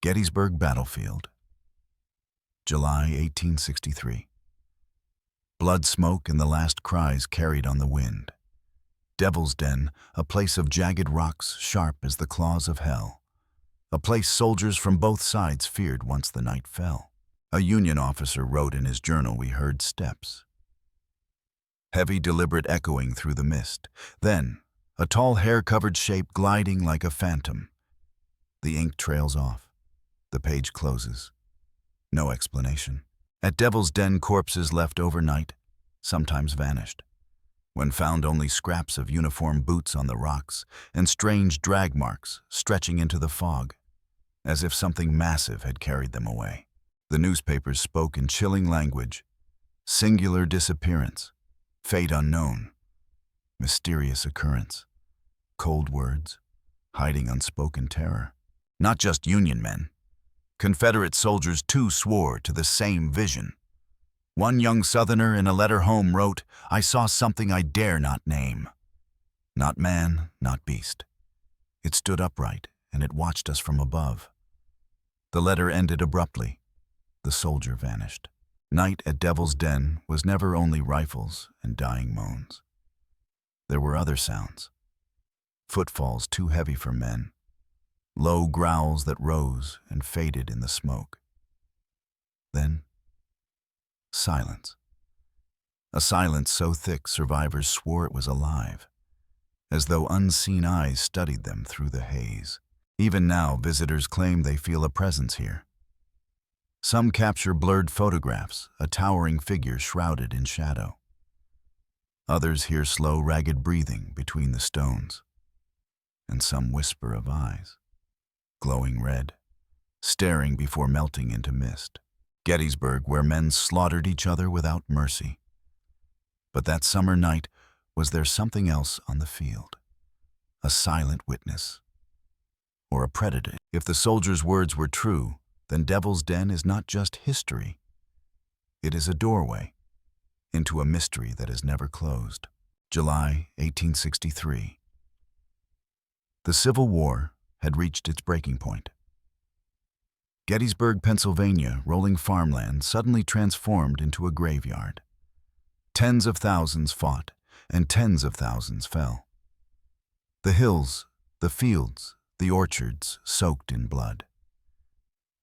Gettysburg Battlefield, July 1863. Blood smoke and the last cries carried on the wind. Devil's Den, a place of jagged rocks sharp as the claws of hell. A place soldiers from both sides feared once the night fell. A Union officer wrote in his journal we heard steps. Heavy, deliberate echoing through the mist. Then, a tall hair-covered shape gliding like a phantom. The ink trails off. The page closes. No explanation. At Devil's Den, corpses left overnight, sometimes vanished. When found, only scraps of uniform boots on the rocks and strange drag marks stretching into the fog, as if something massive had carried them away. The newspapers spoke in chilling language. Singular disappearance, fate unknown, mysterious occurrence, cold words, hiding unspoken terror. Not just Union men. Confederate soldiers too swore to the same vision. One young Southerner in a letter home wrote, "I saw something I dare not name. Not man, not beast. It stood upright, and it watched us from above." The letter ended abruptly. The soldier vanished. Night at Devil's Den was never only rifles and dying moans. There were other sounds. Footfalls too heavy for men. Low growls that rose and faded in the smoke. Then, silence. A silence so thick survivors swore it was alive, as though unseen eyes studied them through the haze. Even now, visitors claim they feel a presence here. Some capture blurred photographs, a towering figure shrouded in shadow. Others hear slow, ragged breathing between the stones, and some whisper of eyes, glowing red, staring before melting into mist. Gettysburg, where men slaughtered each other without mercy. But that summer night, was there something else on the field? A silent witness, or a predator? If the soldier's words were true, then Devil's Den is not just history. It is a doorway into a mystery that is never closed. July 1863. The Civil War had reached its breaking point. Gettysburg, Pennsylvania, rolling farmland suddenly transformed into a graveyard. Tens of thousands fought, and tens of thousands fell. The hills, the fields, the orchards soaked in blood.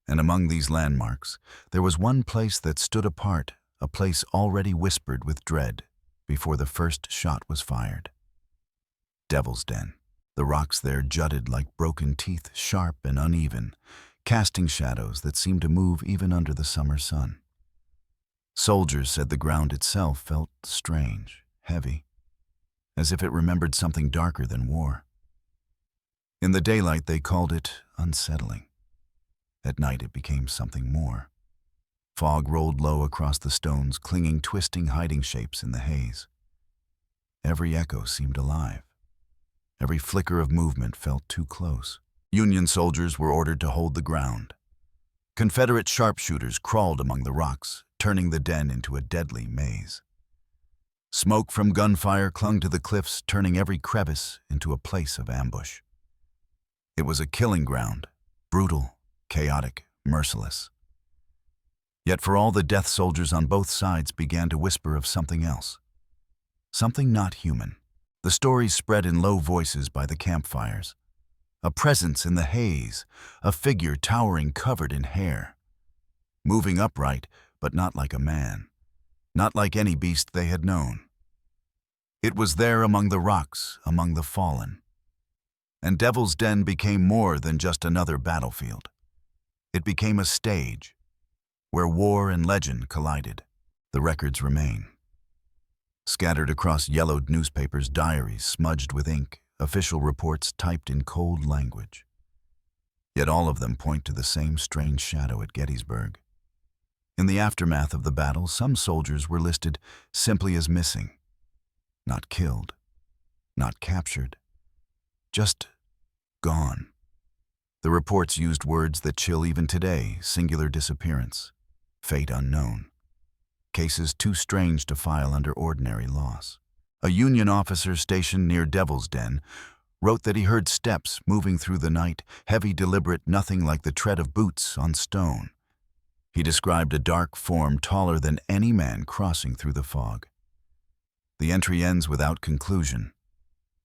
And among these landmarks, there was one place that stood apart, a place already whispered with dread before the first shot was fired. Devil's Den. The rocks there jutted like broken teeth, sharp and uneven, casting shadows that seemed to move even under the summer sun. Soldiers said the ground itself felt strange, heavy, as if it remembered something darker than war. In the daylight, they called it unsettling. At night, it became something more. Fog rolled low across the stones, clinging, twisting, hiding shapes in the haze. Every echo seemed alive. Every flicker of movement felt too close. Union soldiers were ordered to hold the ground. Confederate sharpshooters crawled among the rocks, turning the den into a deadly maze. Smoke from gunfire clung to the cliffs, turning every crevice into a place of ambush. It was a killing ground, brutal, chaotic, merciless. Yet for all the death, soldiers on both sides began to whisper of something else. Something not human. The stories spread in low voices by the campfires. A presence in the haze, a figure towering covered in hair. Moving upright, but not like a man. Not like any beast they had known. It was there among the rocks, among the fallen. And Devil's Den became more than just another battlefield. It became a stage, where war and legend collided. The records remain. Scattered across yellowed newspapers, diaries smudged with ink, official reports typed in cold language. Yet all of them point to the same strange shadow at Gettysburg. In the aftermath of the battle, some soldiers were listed simply as missing. Not killed, not captured, just gone. The reports used words that chill even today: singular disappearance, fate unknown. Cases too strange to file under ordinary loss. A Union officer stationed near Devil's Den wrote that he heard steps moving through the night, heavy, deliberate, nothing like the tread of boots on stone. He described a dark form taller than any man crossing through the fog. The entry ends without conclusion,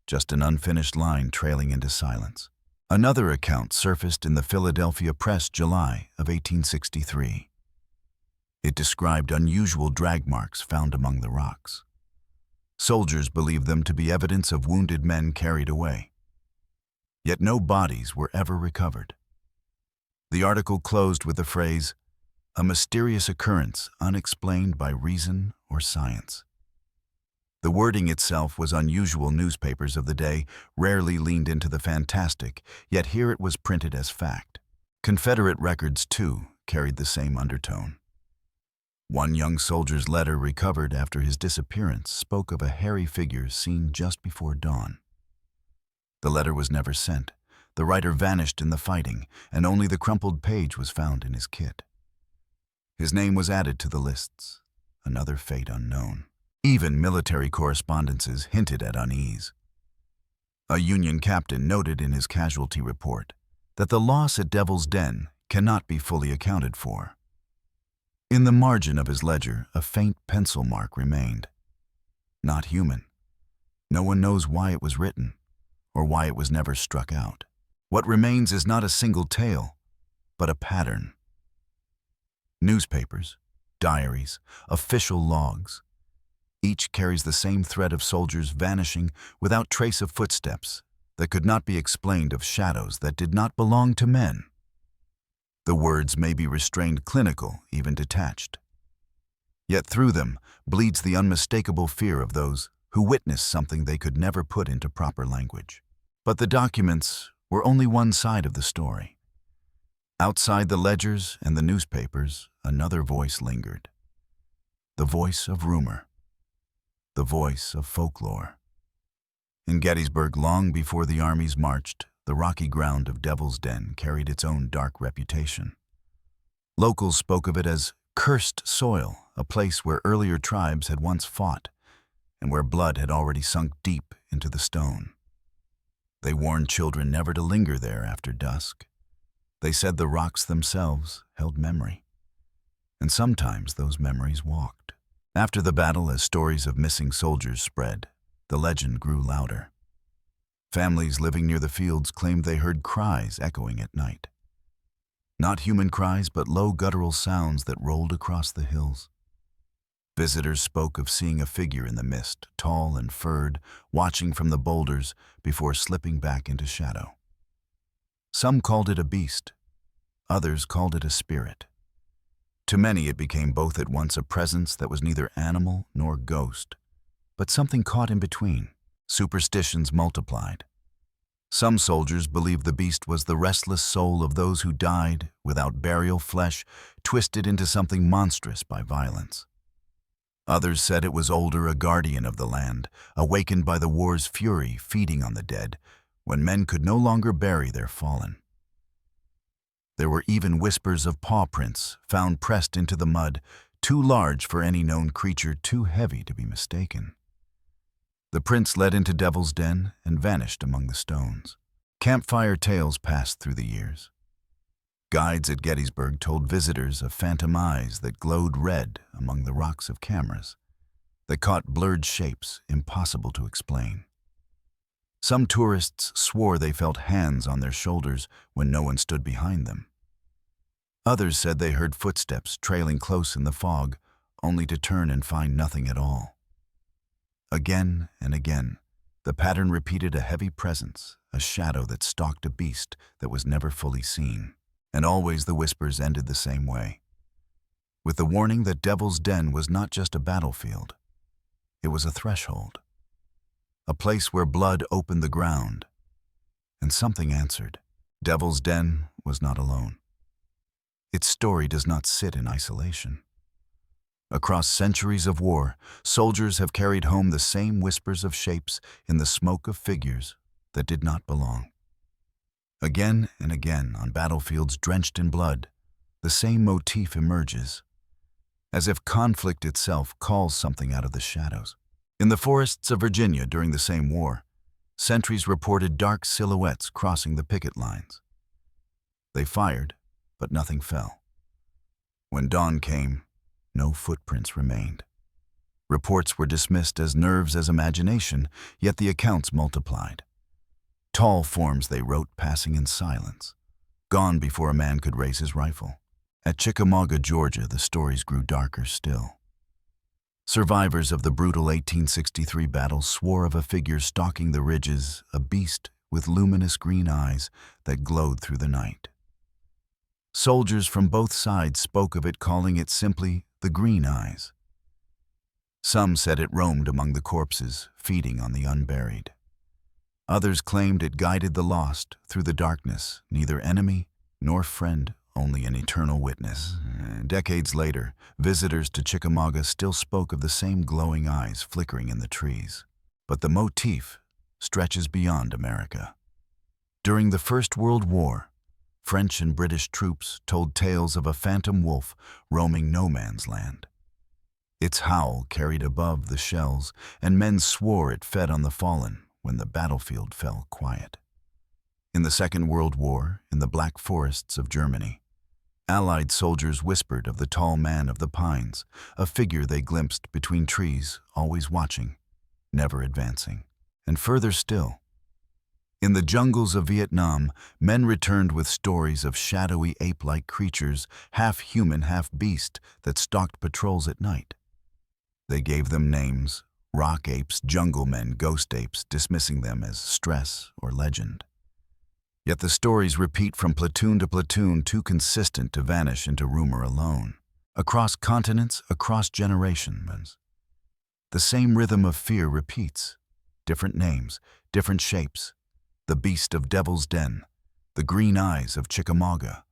just an unfinished line trailing into silence. Another account surfaced in the Philadelphia Press, July of 1863. It described unusual drag marks found among the rocks. Soldiers believed them to be evidence of wounded men carried away. Yet no bodies were ever recovered. The article closed with the phrase, "A mysterious occurrence unexplained by reason or science." The wording itself was unusual. Newspapers of the day rarely leaned into the fantastic, yet here it was printed as fact. Confederate records, too, carried the same undertone. One young soldier's letter recovered after his disappearance spoke of a hairy figure seen just before dawn. The letter was never sent. The writer vanished in the fighting, and only the crumpled page was found in his kit. His name was added to the lists, another fate unknown. Even military correspondences hinted at unease. A Union captain noted in his casualty report that the loss at Devil's Den cannot be fully accounted for. In the margin of his ledger, a faint pencil mark remained. Not human. No one knows why it was written, or why it was never struck out. What remains is not a single tale, but a pattern. Newspapers, diaries, official logs. Each carries the same thread of soldiers vanishing without trace of footsteps that could not be explained, of shadows that did not belong to men. The words may be restrained, clinical, even detached. Yet through them bleeds the unmistakable fear of those who witnessed something they could never put into proper language. But the documents were only one side of the story. Outside the ledgers and the newspapers, another voice lingered. The voice of rumor. The voice of folklore. In Gettysburg, long before the armies marched, the rocky ground of Devil's Den carried its own dark reputation. Locals spoke of it as cursed soil, a place where earlier tribes had once fought, and where blood had already sunk deep into the stone. They warned children never to linger there after dusk. They said the rocks themselves held memory, and sometimes those memories walked. After the battle, as stories of missing soldiers spread, the legend grew louder. Families living near the fields claimed they heard cries echoing at night. Not human cries, but low guttural sounds that rolled across the hills. Visitors spoke of seeing a figure in the mist, tall and furred, watching from the boulders before slipping back into shadow. Some called it a beast. Others called it a spirit. To many it became both at once, a presence that was neither animal nor ghost, but something caught in between. Superstitions multiplied. Some soldiers believed the beast was the restless soul of those who died without burial, flesh twisted into something monstrous by violence. Others said it was older, a guardian of the land, awakened by the war's fury, feeding on the dead, when men could no longer bury their fallen. There were even whispers of paw prints found pressed into the mud, too large for any known creature, too heavy to be mistaken. The prints led into Devil's Den and vanished among the stones. Campfire tales passed through the years. Guides at Gettysburg told visitors of phantom eyes that glowed red among the rocks, of cameras that caught blurred shapes impossible to explain. Some tourists swore they felt hands on their shoulders when no one stood behind them. Others said they heard footsteps trailing close in the fog, only to turn and find nothing at all. Again and again, the pattern repeated, a heavy presence, a shadow that stalked a beast that was never fully seen. And always the whispers ended the same way, with the warning that Devil's Den was not just a battlefield. It was a threshold, a place where blood opened the ground, and something answered. Devil's Den was not alone. Its story does not sit in isolation. Across centuries of war, soldiers have carried home the same whispers of shapes in the smoke of figures that did not belong. Again and again, on battlefields drenched in blood, the same motif emerges, as if conflict itself calls something out of the shadows. In the forests of Virginia during the same war, Sentries reported dark silhouettes crossing the picket lines. They fired, but nothing fell. When dawn came, no footprints remained. Reports were dismissed as nerves as imagination, yet the accounts multiplied. Tall forms, they wrote, passing in silence, gone before a man could raise his rifle. At Chickamauga, Georgia, the stories grew darker still. Survivors of the brutal 1863 battle swore of a figure stalking the ridges, a beast with luminous green eyes that glowed through the night. Soldiers from both sides spoke of it, calling it simply the Green Eyes. Some said it roamed among the corpses, feeding on the unburied. Others claimed it guided the lost through the darkness, neither enemy nor friend, only an eternal witness. Decades later, visitors to Chickamauga still spoke of the same glowing eyes flickering in the trees. But the motif stretches beyond America. During the First World War, French and British troops told tales of a phantom wolf roaming no man's land. Its howl carried above the shells, and men swore it fed on the fallen when the battlefield fell quiet. In the Second World War, in the Black Forests of Germany, Allied soldiers whispered of the tall man of the pines, a figure they glimpsed between trees, always watching, never advancing. And further still, in the jungles of Vietnam, men returned with stories of shadowy ape-like creatures, half human, half beast, that stalked patrols at night. They gave them names: rock apes, jungle men, ghost apes, dismissing them as stress or legend. Yet the stories repeat from platoon to platoon, too consistent to vanish into rumor alone. Across continents, across generations, the same rhythm of fear repeats. Different names, different shapes. The beast of Devil's Den, the Green Eyes of Chickamauga,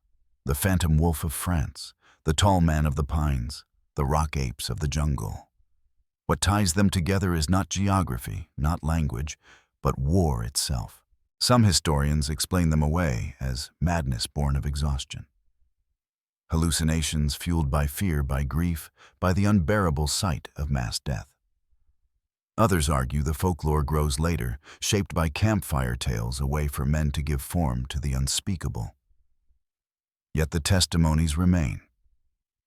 the phantom wolf of France, the tall man of the pines, the rock apes of the jungle. What ties them together is not geography, not language, but war itself. Some historians explain them away as madness born of exhaustion. Hallucinations fueled by fear, by grief, by the unbearable sight of mass death. Others argue the folklore grows later, shaped by campfire tales, a way for men to give form to the unspeakable. Yet the testimonies remain.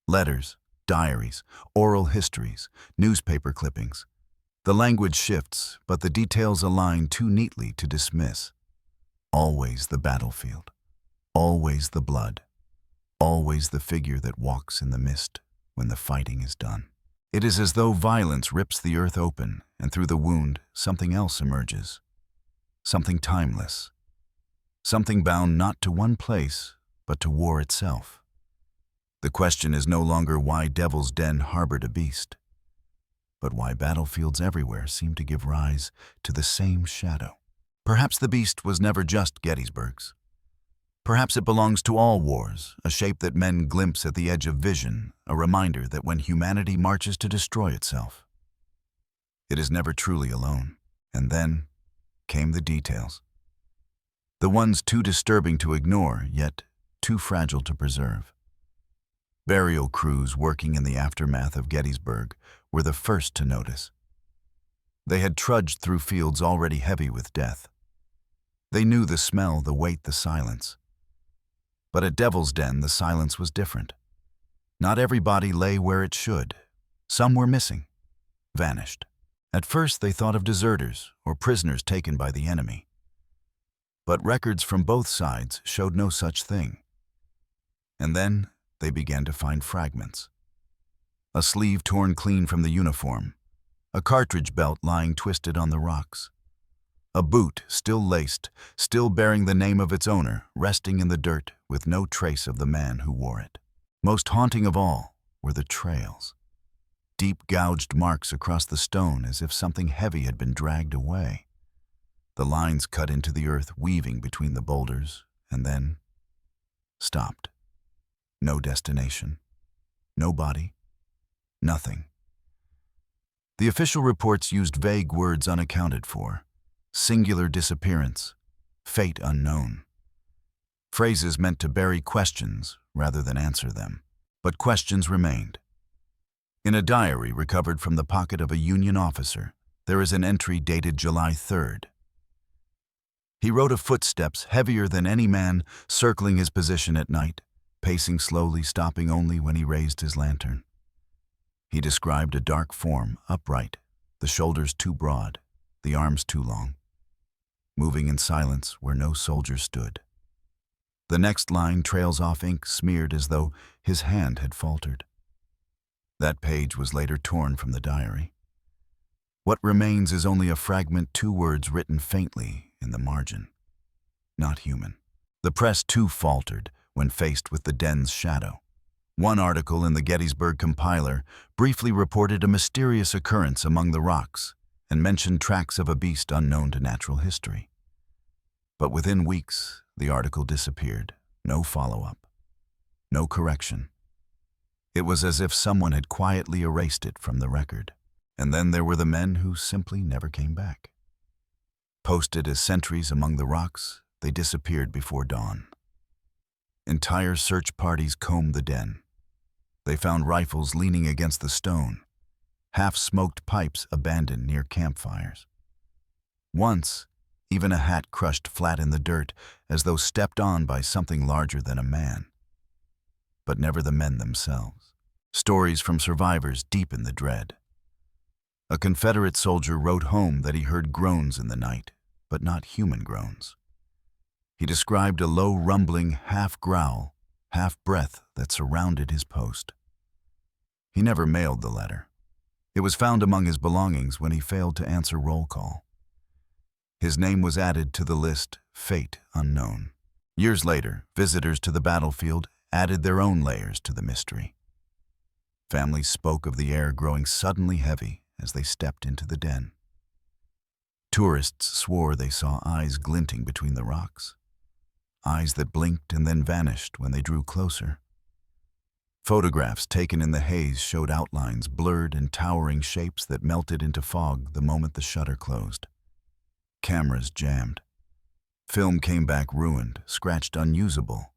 Letters, diaries, oral histories, newspaper clippings. The language shifts, but the details align too neatly to dismiss. Always the battlefield, always the blood, always the figure that walks in the mist when the fighting is done. It is as though violence rips the earth open, and through the wound, something else emerges. Something timeless. Something bound not to one place, but to war itself. The question is no longer why Devil's Den harbored a beast, but why battlefields everywhere seem to give rise to the same shadow. Perhaps the beast was never just Gettysburg's. Perhaps it belongs to all wars, a shape that men glimpse at the edge of vision, a reminder that when humanity marches to destroy itself, it is never truly alone. And then came the details. The ones too disturbing to ignore, yet too fragile to preserve. Burial crews working in the aftermath of Gettysburg were the first to notice. They had trudged through fields already heavy with death. They knew the smell, the weight, the silence. But at Devil's Den, the silence was different. Not every body lay where it should. Some were missing, vanished. At first they thought of deserters or prisoners taken by the enemy. But records from both sides showed no such thing. And then they began to find fragments. A sleeve torn clean from the uniform, a cartridge belt lying twisted on the rocks, a boot still laced, still bearing the name of its owner, resting in the dirt with no trace of the man who wore it. Most haunting of all were the trails. Deep gouged marks across the stone as if something heavy had been dragged away. The lines cut into the earth, weaving between the boulders, and then stopped. No destination, no body, nothing. The official reports used vague words unaccounted for: singular disappearance, fate unknown. Phrases meant to bury questions rather than answer them. But questions remained. In a diary recovered from the pocket of a Union officer, there is an entry dated July 3rd. He wrote of footsteps heavier than any man circling his position at night, pacing slowly, stopping only when he raised his lantern. He described a dark form, upright, the shoulders too broad, the arms too long, moving in silence where no soldier stood. The next line trails off, ink smeared as though his hand had faltered. That page was later torn from the diary. What remains is only a fragment, 2 words written faintly in the margin. Not human. The press too faltered when faced with the den's shadow. One article in the Gettysburg compiler briefly reported a mysterious occurrence among the rocks and mentioned tracks of a beast unknown to natural history. But within weeks, the article disappeared. No follow-up. No correction. It was as if someone had quietly erased it from the record. And then there were the men who simply never came back. Posted as sentries among the rocks, they disappeared before dawn. Entire search parties combed the den. They found rifles leaning against the stone, half-smoked pipes abandoned near campfires. Once, even a hat crushed flat in the dirt as though stepped on by something larger than a man. But never the men themselves. Stories from survivors deepen the dread. A Confederate soldier wrote home that he heard groans in the night, but not human groans. He described a low rumbling half-growl, half-breath that surrounded his post. He never mailed the letter. It was found among his belongings when he failed to answer roll call. His name was added to the list, fate unknown. Years later, visitors to the battlefield added their own layers to the mystery. Families spoke of the air growing suddenly heavy as they stepped into the den. Tourists swore they saw eyes glinting between the rocks, eyes that blinked and then vanished when they drew closer. Photographs taken in the haze showed outlines, blurred and towering shapes that melted into fog the moment the shutter closed. Cameras jammed. Film came back ruined, scratched, unusable,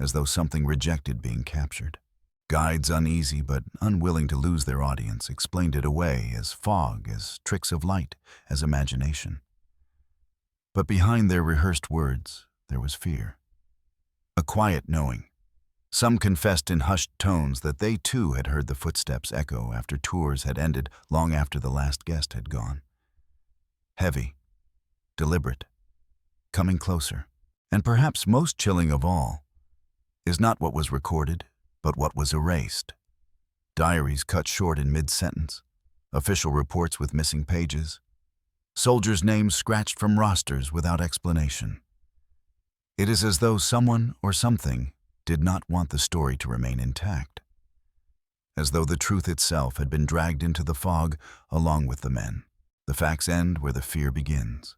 as though something rejected being captured. Guides, uneasy but unwilling to lose their audience, explained it away as fog, as tricks of light, as imagination. But behind their rehearsed words, there was fear. A quiet knowing. Some confessed in hushed tones that they too had heard the footsteps echo after tours had ended long after the last guest had gone. Heavy, deliberate, coming closer. And perhaps most chilling of all is not what was recorded, but what was erased. Diaries cut short in mid-sentence, official reports with missing pages, soldiers' names scratched from rosters without explanation. It is as though someone or something did not want the story to remain intact, as though the truth itself had been dragged into the fog along with the men. The facts end where the fear begins.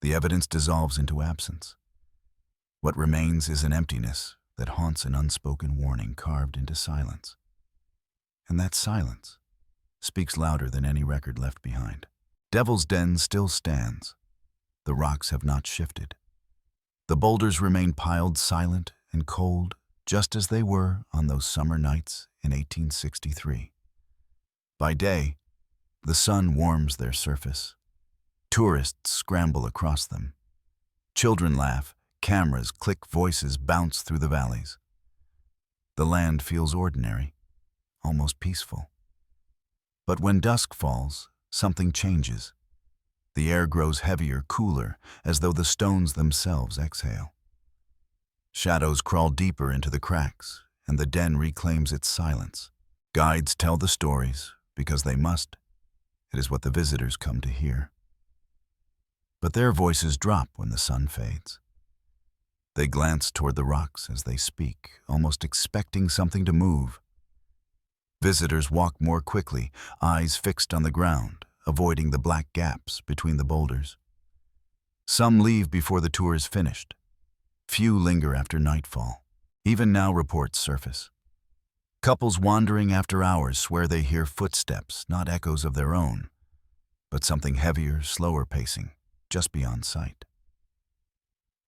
The evidence dissolves into absence. What remains is an emptiness that haunts an unspoken warning carved into silence. And that silence speaks louder than any record left behind. Devil's Den still stands. The rocks have not shifted. The boulders remain piled silent and cold, just as they were on those summer nights in 1863. By day, the sun warms their surface. Tourists scramble across them. Children laugh, cameras click, voices bounce through the valleys. The land feels ordinary, almost peaceful. But when dusk falls, something changes. The air grows heavier, cooler, as though the stones themselves exhale. Shadows crawl deeper into the cracks, and the den reclaims its silence. Guides tell the stories because they must. It is what the visitors come to hear. But their voices drop when the sun fades. They glance toward the rocks as they speak, almost expecting something to move. Visitors walk more quickly, eyes fixed on the ground, avoiding the black gaps between the boulders. Some leave before the tour is finished. Few linger after nightfall. Even now reports surface. Couples wandering after hours swear they hear footsteps, not echoes of their own, but something heavier, slower pacing, just beyond sight.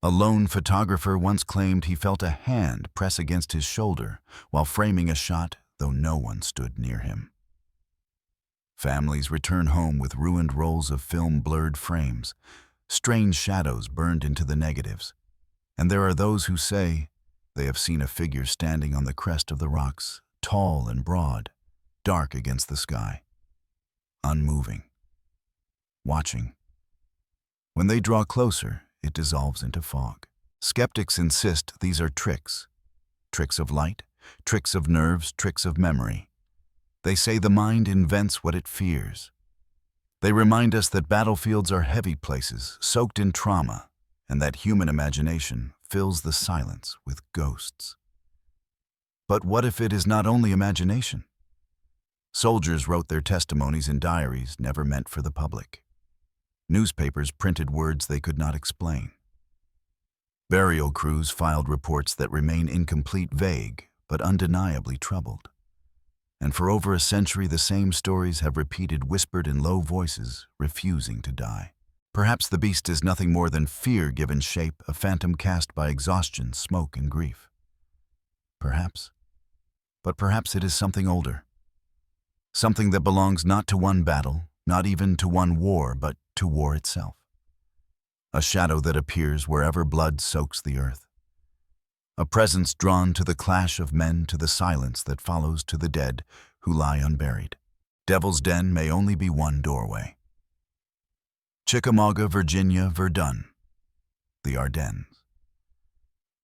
A lone photographer once claimed he felt a hand press against his shoulder while framing a shot, though no one stood near him. Families return home with ruined rolls of film, blurred frames, Strange shadows burned into the negatives. And there are those who say they have seen a figure standing on the crest of the rocks, tall and broad, dark against the sky, unmoving, watching. When they draw closer, it dissolves into fog. Skeptics insist these are tricks. Tricks of light, tricks of nerves, tricks of memory. They say the mind invents what it fears. They remind us that battlefields are heavy places, soaked in trauma, and that human imagination fills the silence with ghosts. But what if it is not only imagination? Soldiers wrote their testimonies in diaries never meant for the public. Newspapers printed words they could not explain. Burial crews filed reports that remain incomplete, vague, but undeniably troubled. And for over a century, the same stories have repeated, whispered in low voices, refusing to die. Perhaps the beast is nothing more than fear given shape, a phantom cast by exhaustion, smoke, and grief. Perhaps. But perhaps it is something older. Something that belongs not to one battle, not even to one war, but to war itself. A shadow that appears wherever blood soaks the earth. A presence drawn to the clash of men, to the silence that follows, to the dead who lie unburied. Devil's Den may only be one doorway. Chickamauga, Virginia, Verdun, the Ardennes.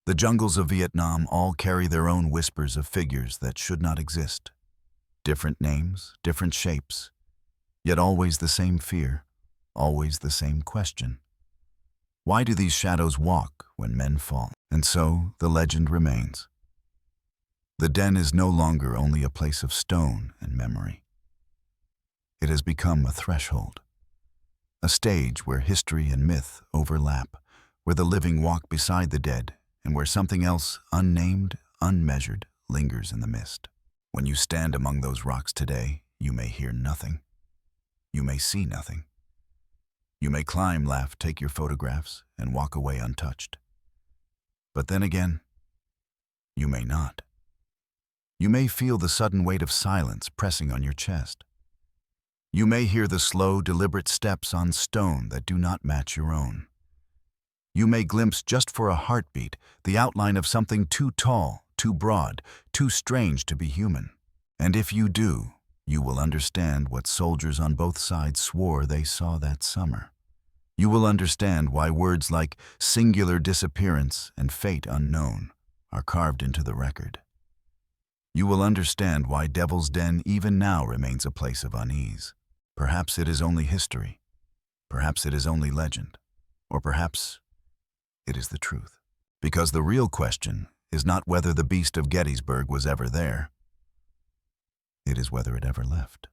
The jungles of Vietnam all carry their own whispers of figures that should not exist. Different names, different shapes, yet always the same fear, always the same question. Why do these shadows walk when men fall? And so the legend remains. The den is no longer only a place of stone and memory. It has become a threshold, a stage where history and myth overlap, where the living walk beside the dead, and where something else, unnamed, unmeasured, lingers in the mist. When you stand among those rocks today, you may hear nothing. You may see nothing. You may climb, laugh, take your photographs, and walk away untouched. But then again, you may not. You may feel the sudden weight of silence pressing on your chest. You may hear the slow, deliberate steps on stone that do not match your own. You may glimpse, just for a heartbeat, the outline of something too tall, too broad, too strange to be human. And if you do, you will understand what soldiers on both sides swore they saw that summer. You will understand why words like singular disappearance and fate unknown are carved into the record. You will understand why Devil's Den even now remains a place of unease. Perhaps it is only history. Perhaps it is only legend. Or perhaps it is the truth. Because the real question is not whether the beast of Gettysburg was ever there. It is whether it ever left.